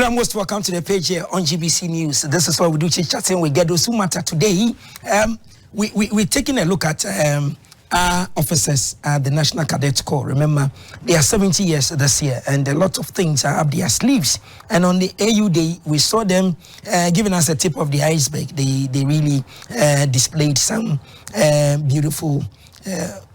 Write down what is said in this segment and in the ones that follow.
Hello, most welcome to the page here on GBC News. This is where we do chit-chatting. We get those who matter today. We're taking a look at our officers at the National Cadet Corps. Remember, they are 70 years this year, and a lot of things are up their sleeves. And on the AU Day, we saw them giving us a tip of the iceberg. They really displayed some beautiful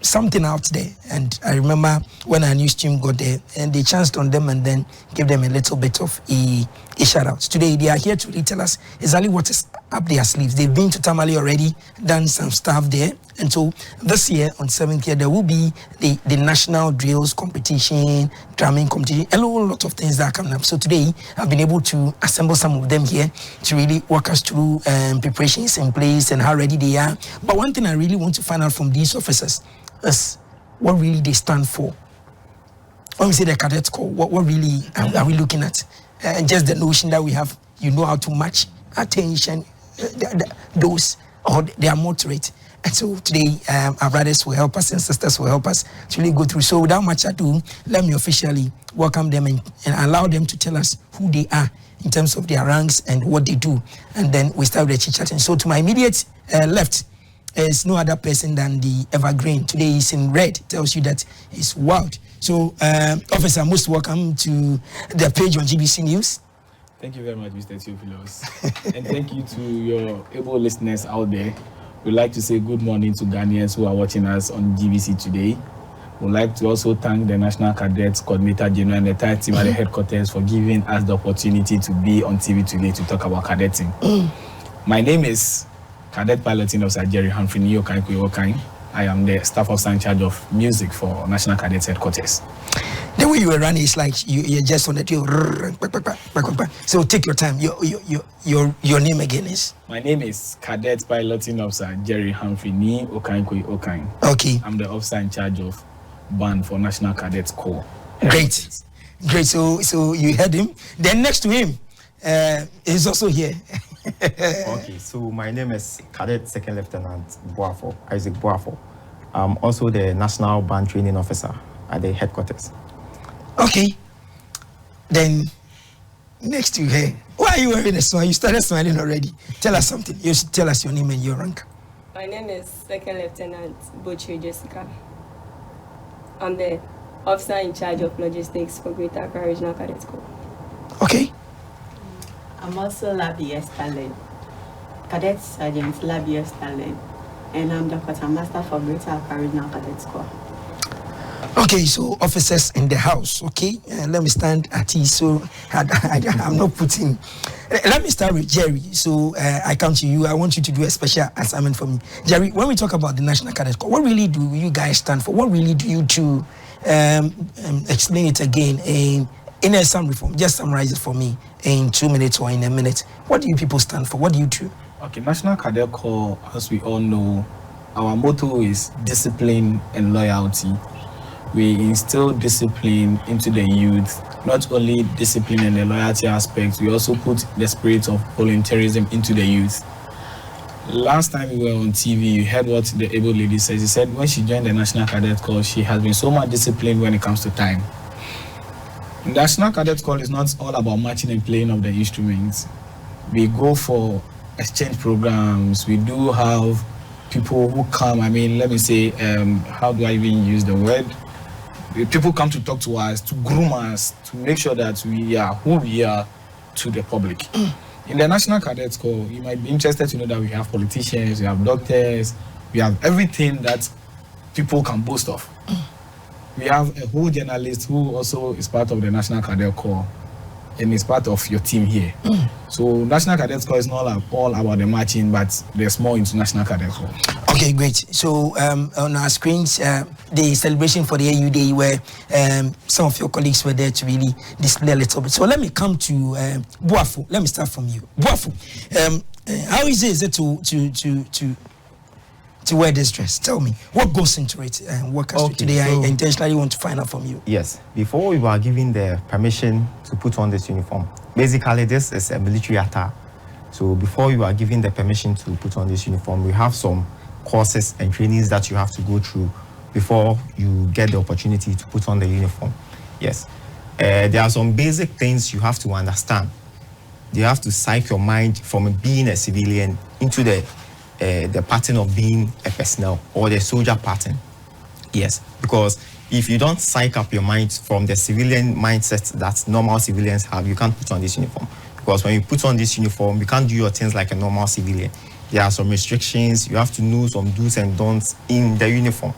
something out there. And I remember when our news team got there and they chanced on them and then gave them a little bit of a shout out. Today they are here to really tell us exactly what is up their sleeves. They've been to Tamale already, done some stuff there. And so this year on 7th year there will be the national drills competition, drumming competition, a whole lot of things that are coming up. So today I've been able to assemble some of them here to really walk us through preparations in place and how ready they are. But one thing I really want to find out from these officers is what really they stand for. When we say the Cadet Corps, what really are we looking at? And just the notion that we have, you know how to match attention, those, or they are moderate. And so today, our brothers will help us and sisters will help us to really go through. So without much ado, let me officially welcome them and allow them to tell us who they are in terms of their ranks and what they do. And then we start with the chit-chatting. So to my immediate left, is no other person than the evergreen. Today he's in red, tells you that he's wild. So, officer, most welcome to the page on GBC News. Thank you very much, Mr. Theophilus. And thank you to your able listeners out there. We'd like to say good morning to Ghanaians who are watching us on GBC today. We'd like to also thank the National Cadets Coordinator General and the entire team at the headquarters for giving us the opportunity to be on TV today to talk about cadetting. My name is Cadet Piloting Officer Humphry Nii Okai-Kwei Okine. I am the staff officer in charge of music for National Cadets Headquarters. The way you were running is like you're just on the deal. So take your time. Your name again is? My name is Cadet Piloting Officer Humphry Nii Okai-Kwei Okine. Okay. I'm the officer in charge of band for National Cadet Corps. Great. So you heard him. Then next to him is also here. Okay, so my name is Cadet Second Lieutenant Boafo, Isaac Boafo. I'm also the National Band Training Officer at the headquarters. Okay. Then next to her, why are you wearing a smile? You started smiling already. Tell us something. You should tell us your name and your rank. My name is Second Lieutenant Botchway Jessica. I'm the officer in charge of logistics for Greater Accra Regional Cadet Corps. Okay. I'm also Larbi Estherlyn, Cdt Sergeant Larbi Estherlyn, and I'm the quartermaster for Greater Accra Regional Cadet Corps. Okay, so officers in the house, okay? Let me stand at ease, so I'm not putting... Let me start with Jerry. So I come to you. I want you to do a special assignment for me. Jerry, when we talk about the National Cadet Corps, what really do you guys stand for? What really do you do? Explain it again in a summary form. Just summarize it for me in 2 minutes or in a minute. What do you people stand for? What do you do? Okay, National Cadet Corps, as we all know, our motto is discipline and loyalty. We instill discipline into the youth, not only discipline and the loyalty aspects, we also put the spirit of volunteerism into the youth. Last time we were on TV, you heard what the able lady says. She said when she joined the National Cadet Corps, she has been so much disciplined when it comes to time. The National Cadet Corps is not all about marching and playing of the instruments. We go for exchange programs. We do have people who come, let me say, how do I even use the word? People come to talk to us, to groom us, to make sure that we are who we are to the public. In the National Cadet Corps, you might be interested to know that we have politicians, we have doctors, we have everything that people can boast of. We have a whole journalist who also is part of the National Cadet Corps and is part of your team here. So National Cadet Corps is not all about the marching, but there's more into National Cadet Corps. Okay, great. So on our screens, the celebration for the AU Day where some of your colleagues were there to really display a little bit. So let me come to Boafo. Let me start from you. Boafo, how easy is it to wear this dress? Tell me, what goes into it and what comes today? So I intentionally want to find out from you. Yes, before we were given the permission to put on this uniform, basically this is a military attire. So before you are given the permission to put on this uniform, we have some courses and trainings that you have to go through before you get the opportunity to put on the uniform. Yes. there are some basic things you have to understand. You have to psych your mind from being a civilian into the pattern of being a personnel or the soldier pattern. Yes, because if you don't psych up your mind from the civilian mindset that normal civilians have, you can't put on this uniform. Because when you put on this uniform, you can't do your things like a normal civilian. There are some restrictions. You have to know some do's and don'ts in the uniform.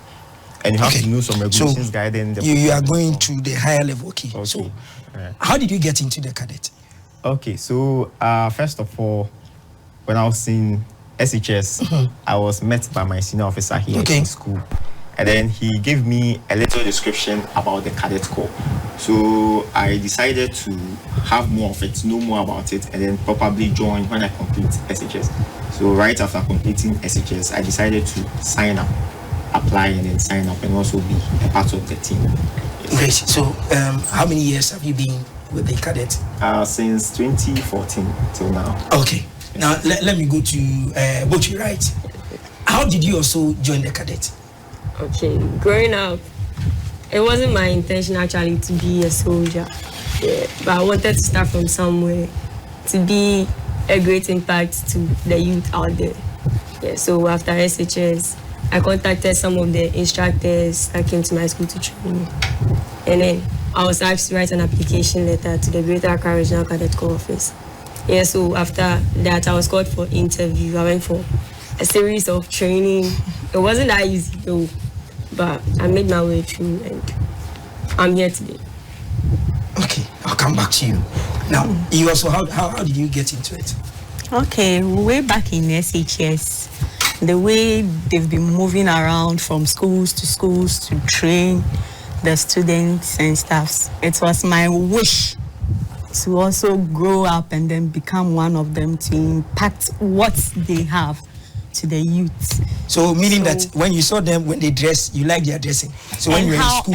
And you have to know some regulations guiding the you are going to the higher level. Okay. So, right. How did you get into the cadet? Okay, so first of all, when I was in SHS, I was met by my senior officer here in school. And then he gave me a little description about the Cadet Corps. So I decided to have more of it, know more about it, and then probably join when I complete SHS. So right after completing SHS, I decided to sign up, apply and then sign up and also be a part of the team. Yes. Great. So how many years have you been with the cadet? Since 2014 till now. Okay. Yes. Now let me go to Botchway, right? How did you also join the cadet? Okay, growing up, it wasn't my intention actually to be a soldier. Yeah, but I wanted to start from somewhere to be a great impact to the youth out there. Yeah, so after SHS, I contacted some of the instructors that came to my school to train me. And then I was asked to write an application letter to the Greater Accra Regional Cadet Corps office. Yeah, so after that, I was called for interview. I went for a series of training. It wasn't that easy though, but I made my way through and I'm here today. Okay, I'll come back to you. Now, you also, how did you get into it? Okay, way back in SHS, the way they've been moving around from schools to train the students and staffs, it was my wish to also grow up and then become one of them to impact what they have to the youth. So meaning that when you saw them, when they dress, you like their dressing. So when you're in school...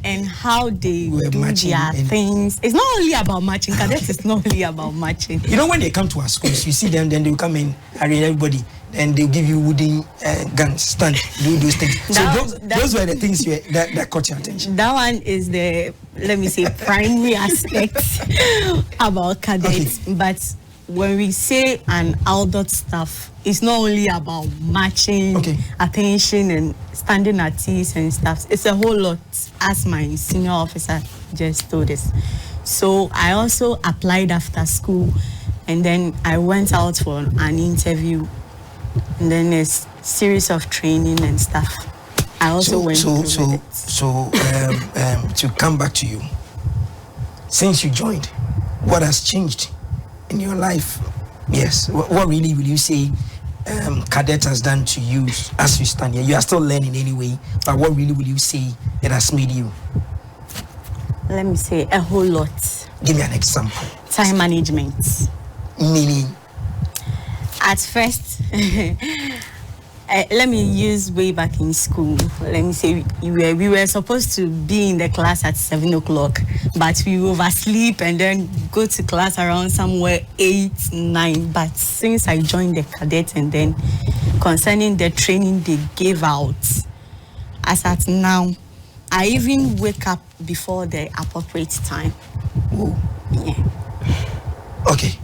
And how they do their things. It's not only about matching. Cadets is not only about matching. You know, when they come to our schools, you see them, then they'll come in, arrange everybody, and they'll give you wooden guns, stand, do those things. So those were the things that caught your attention. That one is the, let me say, primary aspect about cadets. Okay. But when we say an outdoor stuff, it's not only about matching, attention, and standing at ease and stuff. It's a whole lot, as my senior officer just told us. So I also applied after school, and then I went out for an interview, and then a series of training and stuff. I also went through it. So to come back to you, since you joined, what has changed in your life? Yes, what really will you say cadet has done to you as you stand here? You are still learning anyway, but what really will you say it has made you? Let me say a whole lot. Give me an example. Time management. Meaning? At first, let me use way back in school. Let me say we were supposed to be in the class at 7 o'clock, but we oversleep and then go to class around somewhere 8, 9. But since I joined the cadet and then concerning the training they gave out, as at now, I even wake up before the appropriate time. Whoa. Yeah. Okay.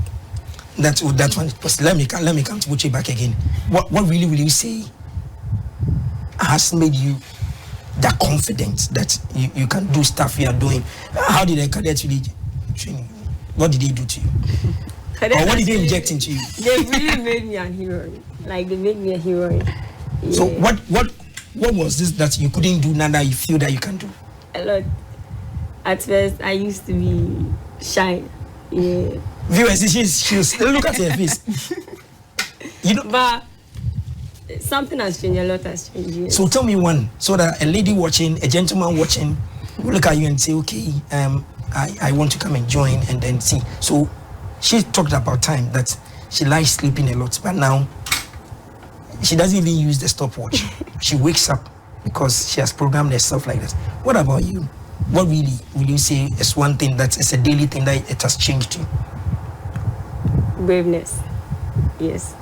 That one. Let me come to Botchway back again. What really will you say has made you that confident that you can do stuff you are doing? How did the cadets really train you? What did they do to you? Or what did they inject into you? They really made me a hero. Like they made me a hero. Yeah. So what was this that you couldn't do now that you feel that you can do? A lot. At first, I used to be shy. Yeah. Viewers, she's look at her face. You know, but something has changed. A lot has changed. Yes. So tell me one, so that a lady watching, a gentleman watching, will look at you and say, okay, I want to come and join and then see. So she talked about time that she likes sleeping a lot, but now she doesn't even use the stopwatch. She wakes up because she has programmed herself like that. What about you? What really will you say is one thing that is a daily thing that it has changed you? Braveness. Yes.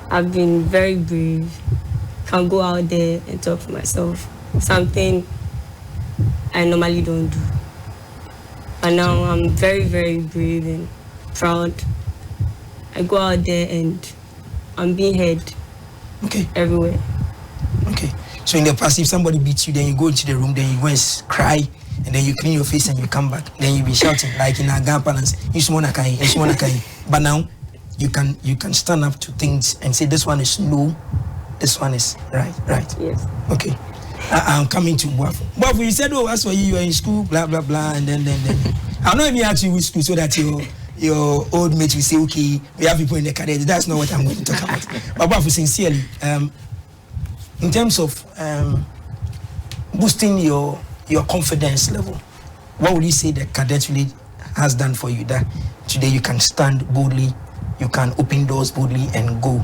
I've been very brave. Can go out there and talk for myself. Something I normally don't do. But now I'm very, very brave and proud. I go out there and I'm being heard everywhere. Okay. So in the past, if somebody beats you, then you go into the room, then you go and cry, and then you clean your face and you come back. Then you be shouting like in a gun balance, but now you can stand up to things and say this one is no, this one is right. Yes. Okay. I'm coming to Boafo. Boafo, you said, oh, as for you are in school, blah blah blah, and then. I'm not even asking you which school so that your old mate will say, okay, we have people in the cadet. That's not what I'm going to talk about. But Boafo, sincerely, in terms of boosting your confidence level, what would you say the cadet really has done for you that today you can stand boldly, you can open doors boldly and go?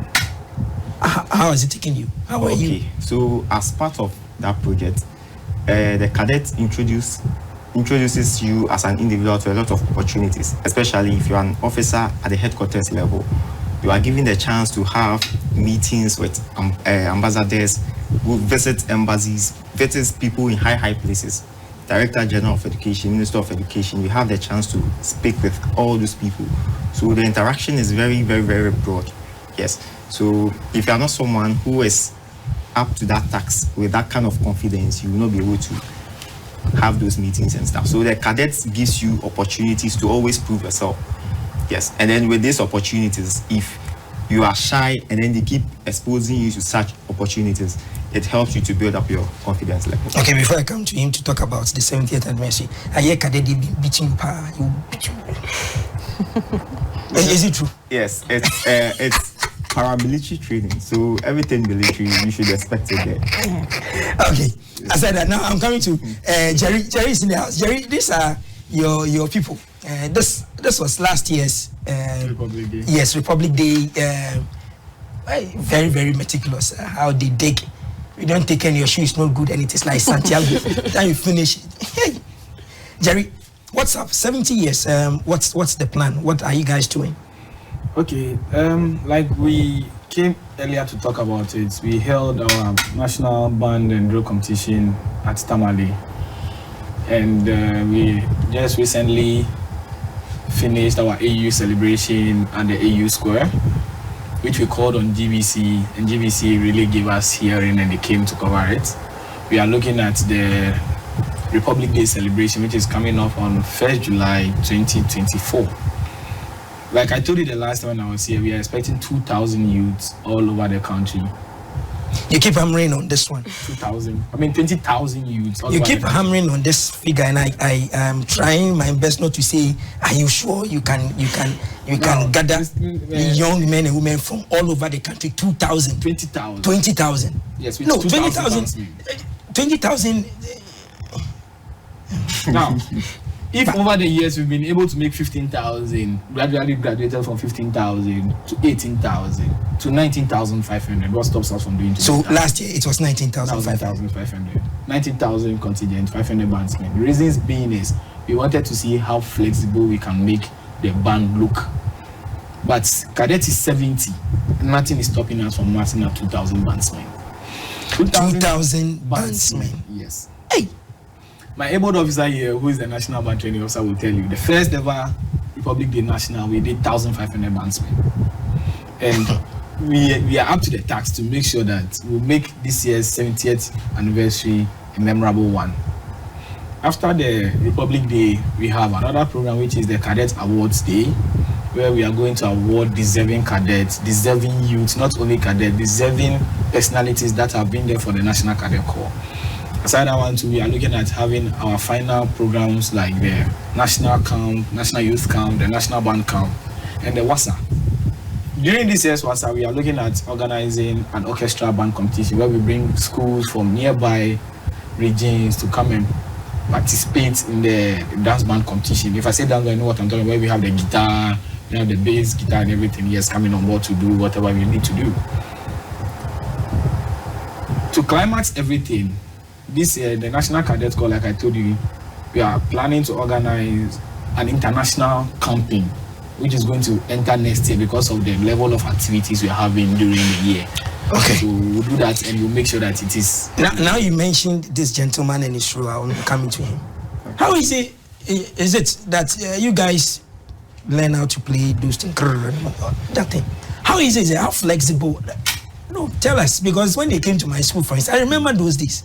How has it taken you? How are you? So as part of that project, the cadet introduces you as an individual to a lot of opportunities, especially if you're an officer at the headquarters level. You are given the chance to have meetings with ambassadors, who visit embassies, visit people in high places, Director General of Education, Minister of Education. You have the chance to speak with all those people. So the interaction is very, very, very broad. Yes. So if you are not someone who is up to that task with that kind of confidence, you will not be able to have those meetings and stuff. So the cadets gives you opportunities to always prove yourself. Yes, and then with these opportunities, if you are shy and then they keep exposing you to such opportunities, it helps you to build up your confidence level. Okay, before I come to him to talk about the 70th anniversary, I hear cadet beating power. Is it true? Yes, it's paramilitary training, so everything military you should expect it there. Okay, I said that. Now I'm coming to Jerry. Jerry is in the house. Jerry, these are your people. This was last year's Republic Day. Yes, Republic Day. Very, very meticulous. How they dig. You don't take any, your shoe is not good, and it is like Santiago. Then you finish it. Jerry, what's up? 70 years. What's the plan? What are you guys doing? Okay, like we came earlier to talk about it, we held our national band and drill competition at Tamale, and we just recently finished our AU celebration at the AU Square, which we called on GBC, and GBC really gave us hearing and they came to cover it. We are looking at the Republic Day celebration, which is coming up on 1st July 2024. Like I told you the last time when I was here, we are expecting 2,000 youths all over the country. You keep hammering on this one. 20,000 youths. You keep hammering on this figure, and I am trying my best not to say, are you sure you can gather young men and women from all over the country? 2,000. 20,000. 20,000. Yes, no, 20,000. 20,000. Now, if over the years we've been able to make 15,000, gradually graduated from 15,000 to 18,000 to 19,500, what stops us from doing? So last year it was 19,500. 19,000 contingent, 500 bandsmen. The reasons being is we wanted to see how flexible we can make the band look. But cadet is 70, nothing is stopping us from marching up 2,000 bandsmen. 2,000 bandsmen. Yes. Hey. My able officer here, who is the National Band Training Officer, will tell you the first ever Republic Day National, we did 1,500 bandsmen. And we are up to the task to make sure that we'll make this year's 70th anniversary a memorable one. After the Republic Day, we have another program which is the Cadet Awards Day, where we are going to award deserving cadets, deserving youths, not only cadets, deserving personalities that have been there for the National Cadet Corps. Aside that one too, we are looking at having our final programs like the National Camp, National Youth Camp, the National Band Camp, and the WASA. During this year's WASA, we are looking at organizing an orchestra band competition where we bring schools from nearby regions to come and participate in the dance band competition. If I say dance, I know what I'm talking about. Where we have the guitar, we have the bass guitar and everything. Yes, coming on board to do whatever we need to do. To climax everything, this year, the National Cadet Corps, like I told you, we are planning to organize an international campaign, which is going to enter next year because of the level of activities we are having during the year. Okay. So we'll do that and we'll make sure that it is. Now you mentioned this gentleman and his role. I'm coming to him. How is it is it that you guys learn how to play those things? That thing. How easy is it? How flexible? No, tell us, because when they came to my school, for instance, I remember those days.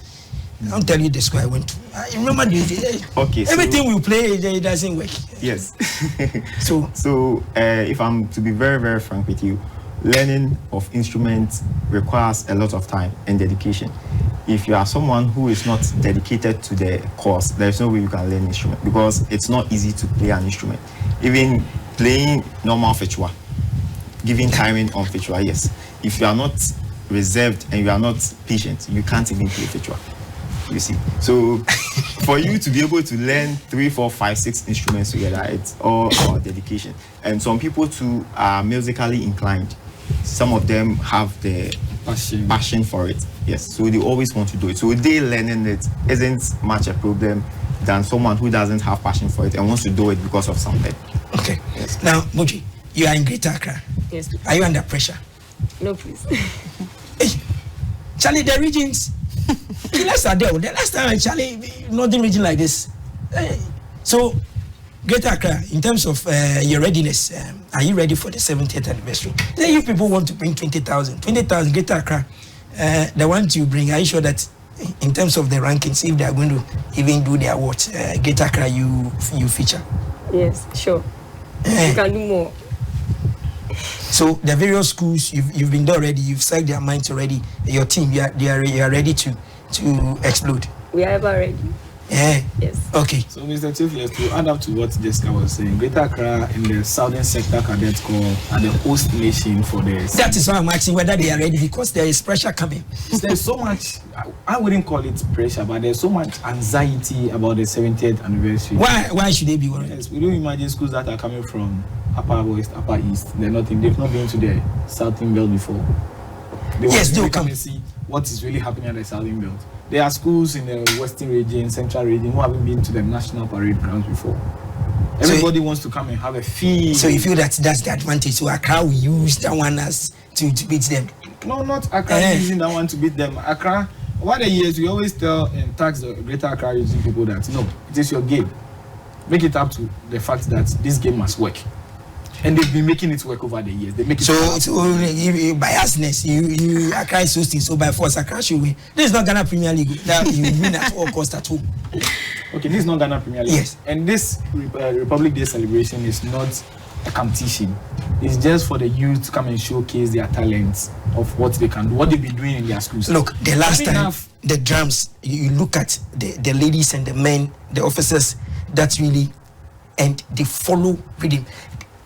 I'll tell you the school I went to. I remember those days. Okay. Everything we play, it doesn't work. Yes. So if I'm to be very, very frank with you, learning of instruments requires a lot of time and dedication. If you are someone who is not dedicated to the course, there's no way you can learn instrument, because it's not easy to play an instrument. Even playing normal fichua, giving timing on fichua, yes. If you are not reserved and you are not patient, you can't even play fichua. You see, so for you to be able to learn 3, 4, 5, 6 instruments together, it's all about dedication. And some people too are musically inclined. Some of them have the passion for it. Yes, so they always want to do it. So they learning it isn't much a problem than someone who doesn't have passion for it and wants to do it because of something. Okay. Yes. Now, Moji, you are in Greater Accra. Yes. Are you under pressure? No, please. Hey, Charlie, the regions. The last time, Charlie, nothing region like this. So, Greater Accra, in terms of your readiness, are you ready for the 70th anniversary? Then you people want to bring 20,000. 20,000, Greater Accra. The ones you bring, are you sure that in terms of the rankings, if they are going to even do their awards, Greater Accra, you feature? Yes, sure. You can do more. So the various schools you've been there already, you've set their minds already. Your team, you are ready to explode. We are ever ready. Yeah. Yes. Okay. So, Mr. Chief, yes, to add up to what Jessica was saying, Greater Accra and the Southern Sector Cadet Corps are the host nation for this. That is why I'm asking whether they are ready, because there is pressure coming. There's so much, I wouldn't call it pressure, but there's so much anxiety about the 70th anniversary. Why should they be worried? Yes, we don't imagine schools that are coming from Upper West, Upper East. They've not been to the Southern Belt before. They'll come and see what is really happening at the Southern Belt. There are schools in the Western region, Central region, who haven't been to the National Parade grounds before. Everybody wants to come and have a feel. So you feel that that's the advantage. So Accra will use that one as to beat them. No, not Accra using that one to beat them. Accra, over the years, we always tell and tax the Greater Accra using people that no, it is your game. Make it up to the fact that this game must work. And they've been making it work over the years. They make it so biasness, you Accra is hosting, so by force Accra should win. This is not Ghana Premier League. That you win at all costs at home. Okay, this is not Ghana Premier League. Yes. And this Republic Day celebration is not a competition. It's just for the youth to come and showcase their talents of what they can do, what they've been doing in their schools. Look, the last time, the drums, you look at the ladies and the men, the officers, that's really, and they follow rhythm.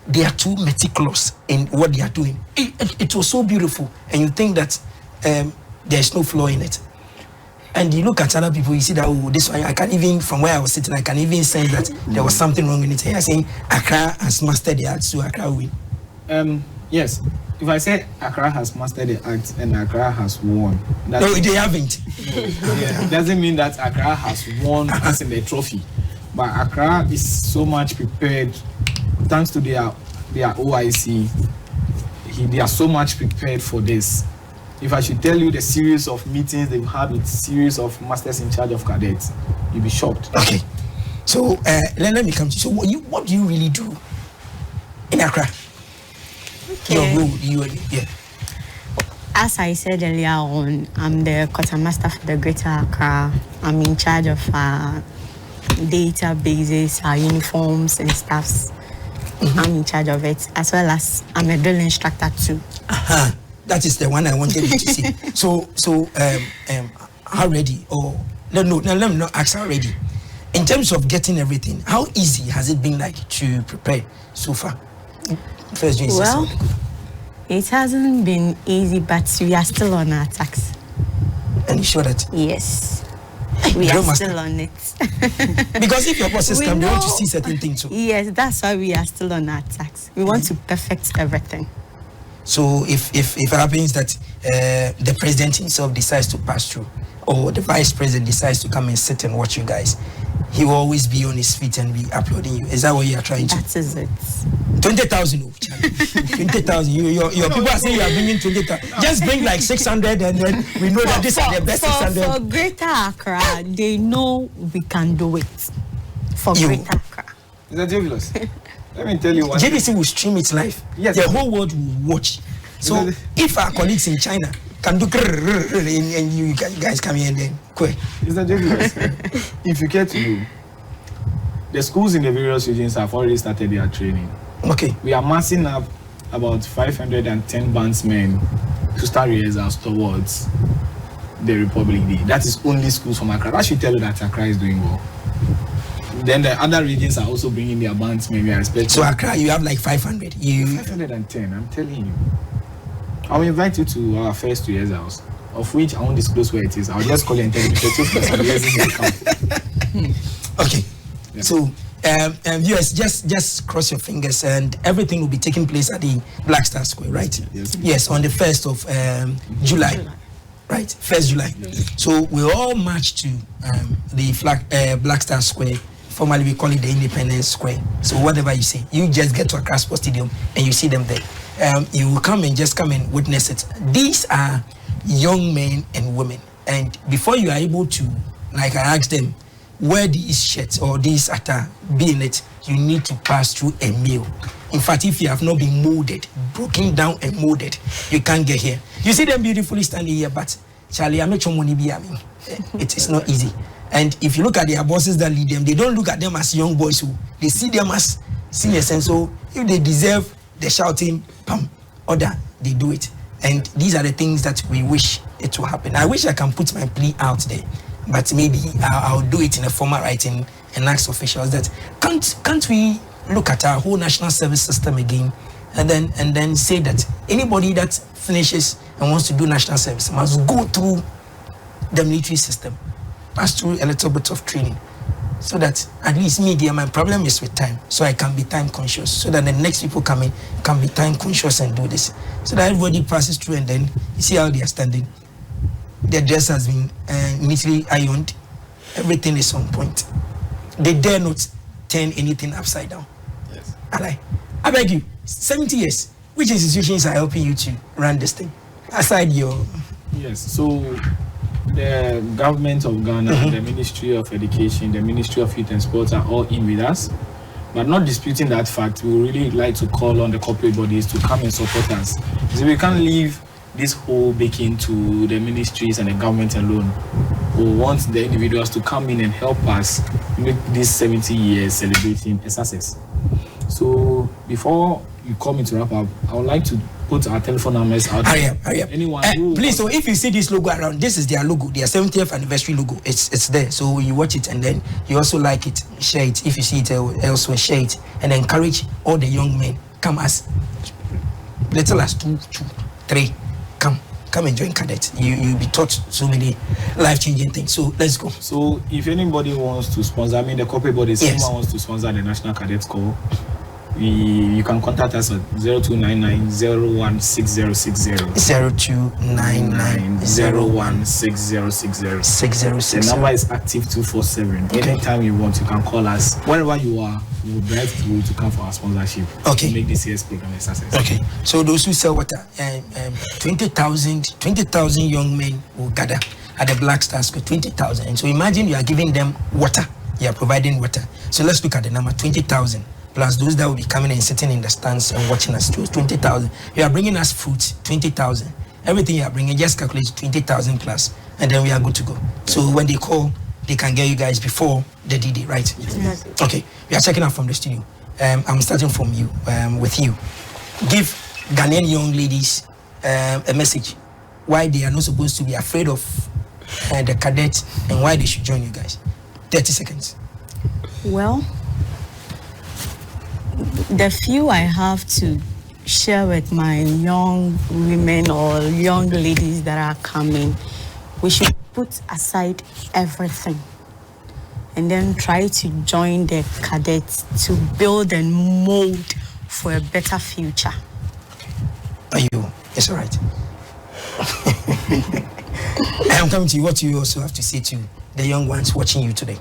They are too meticulous in what they are doing. It was so beautiful, and you think that there's no flaw in it. And you look at other people, you see that, oh, this one, I can even, from where I was sitting, I can even sense that there was something wrong in it. Here, saying Accra has mastered the art, so Accra win. Yes. If I say Accra has mastered the art and Accra has won, no, they haven't. It doesn't mean that Accra has won as in the trophy. But Accra is so much prepared, thanks to their OIC. They are so much prepared for this. If I should tell you the series of meetings they've had with series of masters in charge of cadets, you'll be shocked. Okay. So let me come to you. So what do you really do in Accra? Okay. Your role, yeah. As I said earlier on, I'm the quartermaster for the Greater Accra. I'm in charge of databases, our uniforms and stuffs. I'm in charge of it, as well as I'm a drill instructor too. That is the one I wanted you to see. So how ready? Or let me not ask how ready. In terms of getting everything, how easy has it been like to prepare so far? First, well, it hasn't been easy, but we are still on our tax. And you sure that? Yes. We are still on it. Because if your bosses come, they want to see certain things too. Yes, that's why we are still on our tax. We want to perfect everything. So if it happens that the president himself decides to pass through, or the vice president decides to come and sit and watch you guys, he will always be on his feet and be uploading you. Is that what you are trying to? That is it. 20,000, 20,000. Your people are saying you are bringing 20,000. Just bring like 600, and then we know that these are the best 600. For Greater Accra, they know we can do it. For Greater Is that Javilos? Let me tell you one. GBC will stream it live. Yes. The whole world will watch. So if our colleagues in China can do and you guys come here and then quick. Is that Javilos? If you care to know, the schools in the various regions have already started their training. Okay. We are massing up about 510 bandsmen to start rehearsals towards the Republic Day. That is only schools from Accra. That should tell you that Accra is doing well. Then the other regions are also bringing their bandsmen. We are expecting. So Accra, you have like 500. 510. I'm telling you. I'll invite you to our first rehearsals, of which I won't disclose where it is. I'll just call you and tell you. Okay. Yeah. So, viewers, just cross your fingers, and everything will be taking place at the Black Star Square, right? Yes. Yes, on the 1st of July, right? 1st July. Yes. So we all march to the Black Star Square. Formerly, we call it the Independence Square. So whatever you say, you just get to Accra Sports Stadium and you see them there. You will come and witness it. These are young men and women, and before you are able to, like I asked them, wear these shirts or these attire, be in it, you need to pass through a meal. In fact, if you have not been molded, broken down and molded, you can't get here. You see them beautifully standing here, but Charlie, I'm not money be. It is not easy. And if you look at their bosses that lead them, they don't look at them as young boys who they see them as seniors. And so if they deserve the shouting, pam, order, they do it. And these are the things that we wish it will happen. I wish I can put my plea out there, but maybe I'll do it in a formal writing and ask officials that can't we look at our whole national service system again, and then say that anybody that finishes and wants to do national service must go through the military system, pass through a little bit of training, so that at least me, dear, my problem is with time, so I can be time conscious, so that the next people coming can be time conscious and do this, so that everybody passes through, and then you see how they are standing. Their dress has been neatly ironed. Everything is on point. They dare not turn anything upside down. Yes. I beg you, 70 years, which institutions are helping you to run this thing? Aside your... Yes, so the government of Ghana, the Ministry of Education, the Ministry of Youth and Sports are all in with us. But not disputing that fact, we really like to call on the corporate bodies to come and support us. So we can't leave this whole baking to the ministries and the government alone. We want the individuals to come in and help us make this 70 years celebrating a success. So before you call me to wrap up, I would like to put our telephone numbers out there. Hurry up. Anyone please, so if you see this logo around, this is their logo, their 70th anniversary logo. It's there. So you watch it and then you also like it, share it. If you see it elsewhere, share it, and encourage all the young men. Come as little as 2, 3. Come and join Cadet. You'll be taught so many life-changing things. So let's go. So if anybody wants to sponsor, the corporate bodies, yes, someone wants to sponsor the National Cadet Corps, you can contact us at 0299 016060. 0299 016060. 6060. The number is active 247. Okay. Anytime you want, you can call us. Wherever you are, we'll drive through to come for our sponsorship. Okay. To make this year's program a success. Okay. So those who sell water, 20,000 young men will gather at the Black Star Square. 20,000. And so imagine you are giving them water. You are providing water. So let's look at the number 20,000. Plus those that will be coming and sitting in the stands and watching us, 20,000. You are bringing us food, 20,000. Everything you are bringing, just calculate 20,000 plus, and then we are good to go. So when they call, they can get you guys before the D-Day, right? Yes. Okay, we are checking out from the studio. I'm starting from you, with you. Give Ghanaian young ladies a message why they are not supposed to be afraid of the cadets and why they should join you guys. 30 seconds. Well, the few I have to share with my young women or young ladies that are coming, we should put aside everything and then try to join the cadets to build and mold for a better future. Are you? It's all right. I'm coming to you. What do you also have to say to the young ones watching you today?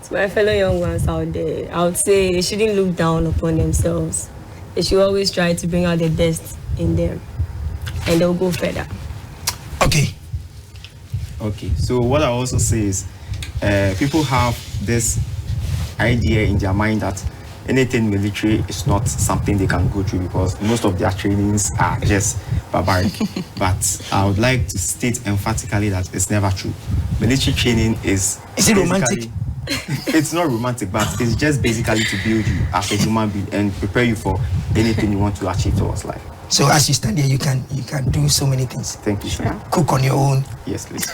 To my fellow young ones out there, I would say they shouldn't look down upon themselves. They should always try to bring out the best in them, and they'll go further. Okay. Okay, so what I also say is people have this idea in their mind that anything military is not something they can go through because most of their trainings are just barbaric. But I would like to state emphatically that it's never true. Military training is it romantic? It's not romantic, but it's just basically to build you as a human being and prepare you for anything you want to achieve towards life. So as you stand here, you can do so many things. Thank you, sir. Cook on your own. Yes, please.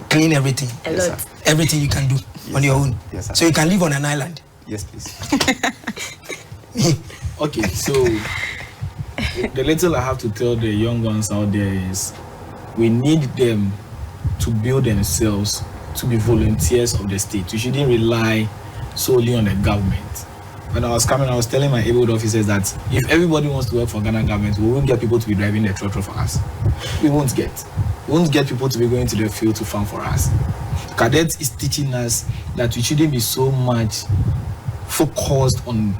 Clean everything. Yes, sir. Everything you can do on your own. Yes, sir. So you can live on an island. Yes, please. Okay, so the little I have to tell the young ones out there is we need them to build themselves to be volunteers of the state. We shouldn't rely solely on the government. When I was coming, I was telling my able officers that if everybody wants to work for Ghana government, we won't get people to be driving the tractor for us. We won't get people to be going to the field to farm for us. Cadet is teaching us that we shouldn't be so much focused on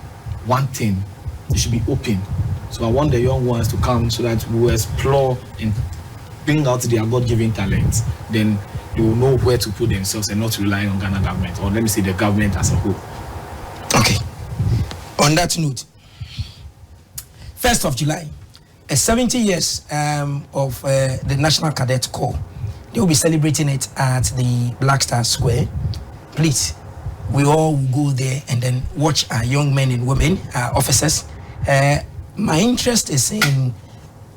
one thing. It should be open. So I want the young ones to come so that we will explore and bring out their God-given talents. Then they will know where to put themselves and not rely on Ghana government, or let me say the government as a whole. Okay. On that note, 1st of July, 70 years of the National Cadet Corps. They will be celebrating it at the Black Star Square. Please, we all will go there and then watch our young men and women, our officers. My interest is in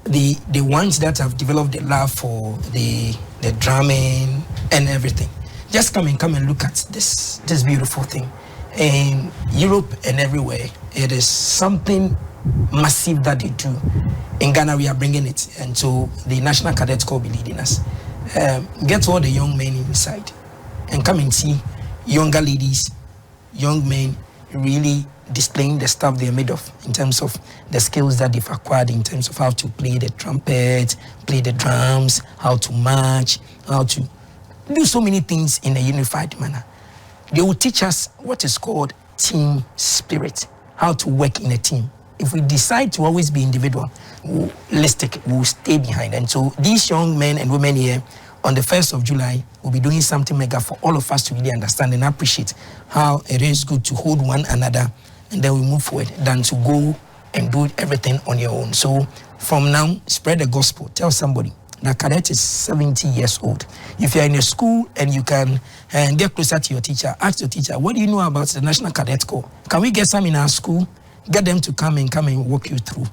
the ones that have developed the love for the drumming and everything. Just come and look at this beautiful thing. In Europe and everywhere, it is something massive that they do. In Ghana, we are bringing it, and so the National Cadet Corps will be leading us. Get all the young men inside and come and see younger ladies, young men really displaying the stuff they're made of in terms of the skills that they've acquired in terms of how to play the trumpet, play the drums, how to march, how to do so many things in a unified manner. They will teach us what is called team spirit, how to work in a team. If we decide to always be individual, we'll stick, we'll stay behind. And so these young men and women here on the 1st of July will be doing something mega for all of us to really understand and appreciate how it is good to hold one another and then we move forward than to go and do everything on your own. So from now, spread the gospel. Tell somebody that cadet is 70 years old. If you're in a school and you can get closer to your teacher, ask your teacher, what do you know about the National Cadet Corps? Can we get some in our school? Get them to come and walk you through.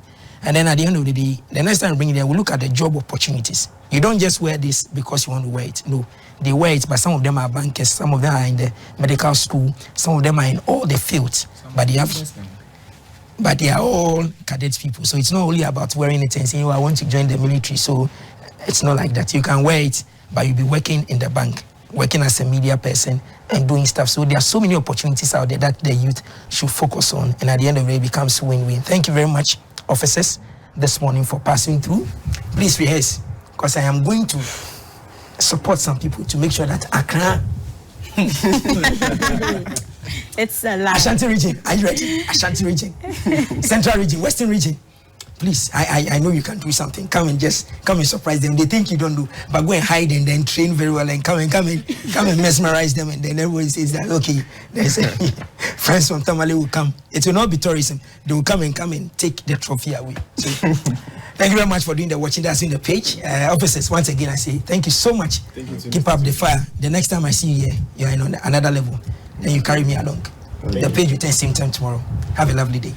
And then at the end of the day, the next time I bring it there, we'll look at the job opportunities. You don't just wear this because you want to wear it. No, they wear it, but some of them are bankers, some of them are in the medical school, some of them are in all the fields. But they are all cadet people. So it's not only about wearing it and saying, oh, I want to join the military. So it's not like that. You can wear it, but you'll be working in the bank, working as a media person and doing stuff. So there are so many opportunities out there that the youth should focus on. And at the end of the day, it becomes win-win. Thank you very much, officers, this morning for passing through. Please rehearse, because I am going to support some people to make sure that Accra... It's a lot. Ashanti region, are you ready? Ashanti region, Central region, Western region. Please, I know you can do something. Come and surprise them. They think you don't do, but go and hide and then train very well and come and mesmerize them. And then everyone says that, okay, there's friends from Tamale will come. It will not be tourism. They will come and take the trophy away. So, thank you very much for doing the watching. That's in the page. Officers, once again, I say thank you so much. Thank you. Keep up the fire. The next time I see you here, you're on another level. Then you carry me along. The page will turn same time tomorrow. Have a lovely day.